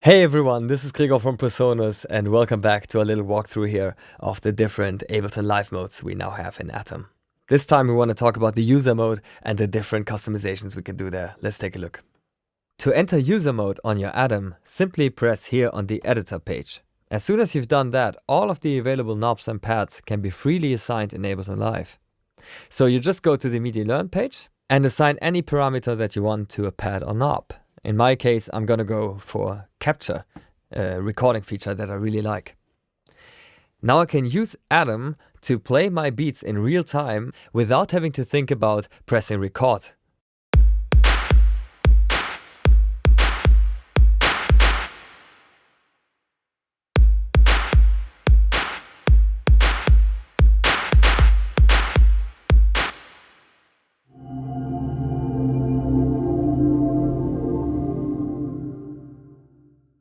Hey everyone, this is Gregor from PreSonus and welcome back to a little walkthrough here of the different Ableton Live modes we now have in Atom. This time we want to talk about the user mode and the different customizations we can do there. Let's take a look. To enter user mode on your Atom, simply press here on the editor page. As soon as you've done that, all of the available knobs and pads can be freely assigned in Ableton Live. So you just go to the Media Learn page and assign any parameter that you want to a pad or knob. In my case, I'm gonna go for capture, a recording feature that I really like. Now I can use Atom to play my beats in real time without having to think about pressing record